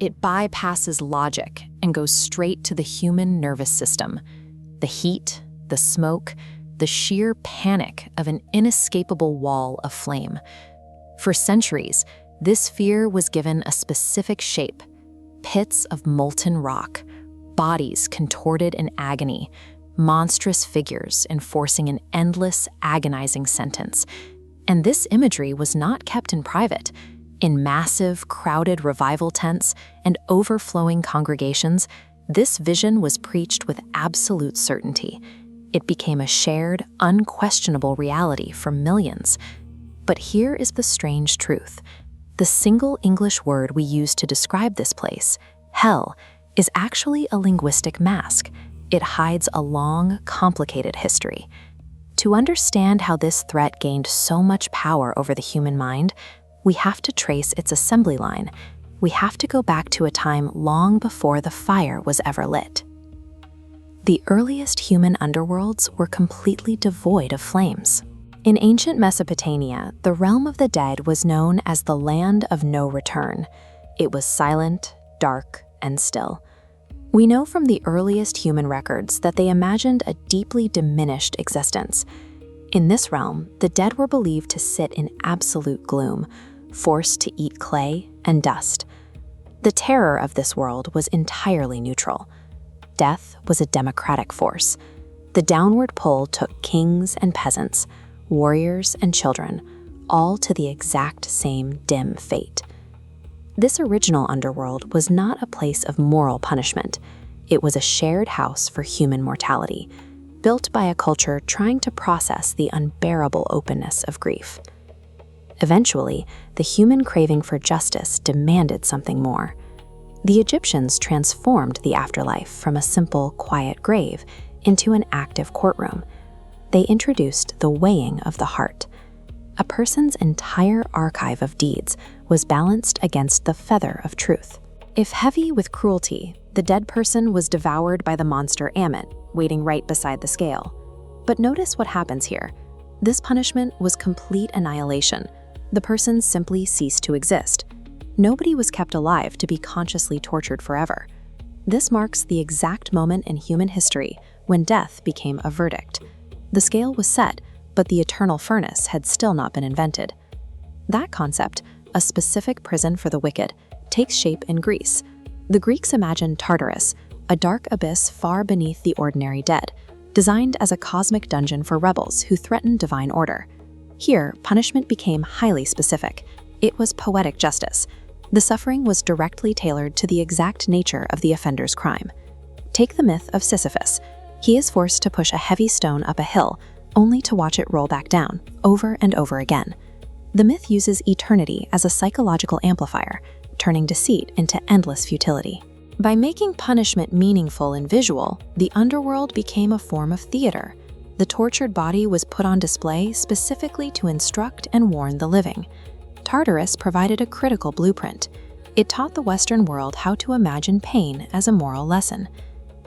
it bypasses logic and goes straight to the human nervous system. The heat, the smoke, the sheer panic of an inescapable wall of flame. For centuries, this fear was given a specific shape: pits of molten rock, bodies contorted in agony, monstrous figures enforcing an endless, agonizing sentence. And this imagery was not kept in private. In massive, crowded revival tents and overflowing congregations, this vision was preached with absolute certainty. It became a shared, unquestionable reality for millions. But here is the strange truth. The single English word we use to describe this place, hell, is actually a linguistic mask. It hides a long, complicated history. To understand how this threat gained so much power over the human mind, we have to trace its assembly line. We have to go back to a time long before the fire was ever lit. The earliest human underworlds were completely devoid of flames. In ancient Mesopotamia, the realm of the dead was known as the land of no return. It was silent, dark, and still. We know from the earliest human records that they imagined a deeply diminished existence. In this realm, the dead were believed to sit in absolute gloom, forced to eat clay and dust. The terror of this world was entirely neutral. Death was a democratic force. The downward pull took kings and peasants, warriors and children, all to the exact same dim fate. This original underworld was not a place of moral punishment. It was a shared house for human mortality, built by a culture trying to process the unbearable openness of grief. Eventually, the human craving for justice demanded something more. The Egyptians transformed the afterlife from a simple, quiet grave into an active courtroom. They introduced the weighing of the heart. A person's entire archive of deeds was balanced against the feather of truth. If heavy with cruelty, the dead person was devoured by the monster Ammon, waiting right beside the scale. But notice what happens here. This punishment was complete annihilation. The person simply ceased to exist. Nobody was kept alive to be consciously tortured forever. This marks the exact moment in human history when death became a verdict. The scale was set, but the eternal furnace had still not been invented. That concept, a specific prison for the wicked, takes shape in Greece. The Greeks imagined Tartarus, a dark abyss far beneath the ordinary dead, designed as a cosmic dungeon for rebels who threatened divine order. Here, punishment became highly specific. It was poetic justice. The suffering was directly tailored to the exact nature of the offender's crime. Take the myth of Sisyphus. He is forced to push a heavy stone up a hill, only to watch it roll back down, over and over again. The myth uses eternity as a psychological amplifier, turning deceit into endless futility. By making punishment meaningful and visual, the underworld became a form of theater. The tortured body was put on display specifically to instruct and warn the living. Tartarus provided a critical blueprint. It taught the Western world how to imagine pain as a moral lesson.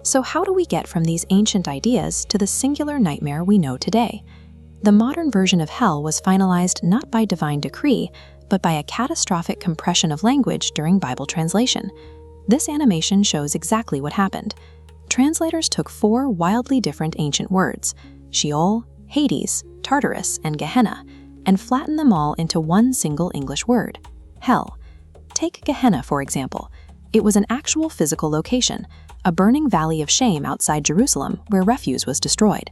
So how do we get from these ancient ideas to the singular nightmare we know today? The modern version of hell was finalized not by divine decree, but by a catastrophic compression of language during Bible translation. This animation shows exactly what happened. Translators took 4 wildly different ancient words, Sheol, Hades, Tartarus, and Gehenna, and flattened them all into one single English word, hell. Take Gehenna, for example. It was an actual physical location, a burning valley of shame outside Jerusalem where refuse was destroyed.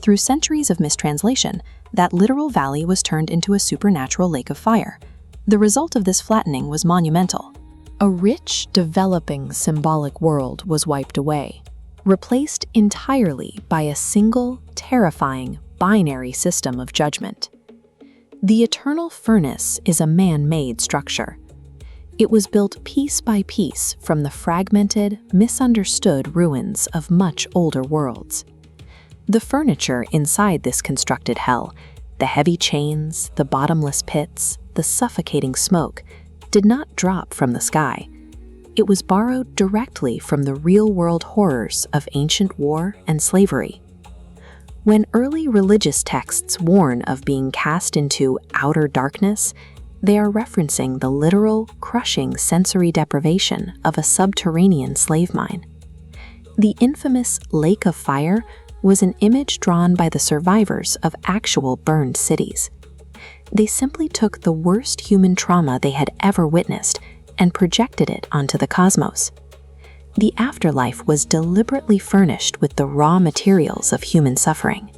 Through centuries of mistranslation, that literal valley was turned into a supernatural lake of fire. The result of this flattening was monumental. A rich, developing symbolic world was wiped away, replaced entirely by a single, terrifying, binary system of judgment. The eternal furnace is a man-made structure. It was built piece by piece from the fragmented, misunderstood ruins of much older worlds. The furniture inside this constructed hell, the heavy chains, the bottomless pits, the suffocating smoke, did not drop from the sky. It was borrowed directly from the real-world horrors of ancient war and slavery. When early religious texts warn of being cast into outer darkness, They are referencing the literal, crushing sensory deprivation of a subterranean slave mine. The infamous Lake of Fire was an image drawn by the survivors of actual burned cities. They simply took the worst human trauma they had ever witnessed and projected it onto the cosmos. The afterlife was deliberately furnished with the raw materials of human suffering.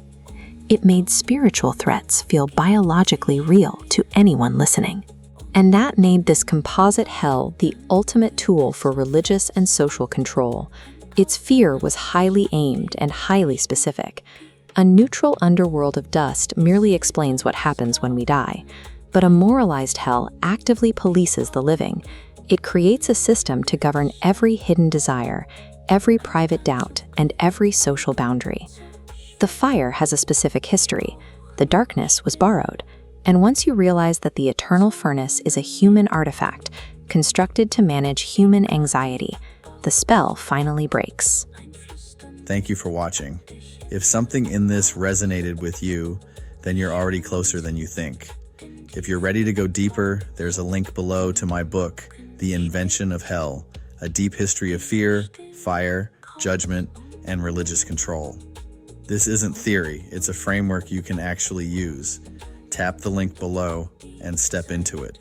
It made spiritual threats feel biologically real to anyone listening. And that made this composite hell the ultimate tool for religious and social control. Its fear was highly aimed and highly specific. A neutral underworld of dust merely explains what happens when we die, but a moralized hell actively polices the living. It creates a system to govern every hidden desire, every private doubt, and every social boundary. The fire has a specific history. The darkness was borrowed. And once you realize that the eternal furnace is a human artifact constructed to manage human anxiety, the spell finally breaks. Thank you for watching. If something in this resonated with you, then you're already closer than you think. If you're ready to go deeper, there's a link below to my book, The Invention of Hell, a deep history of fear, fire, judgment, and religious control. This isn't theory, it's a framework you can actually use. Tap the link below and step into it.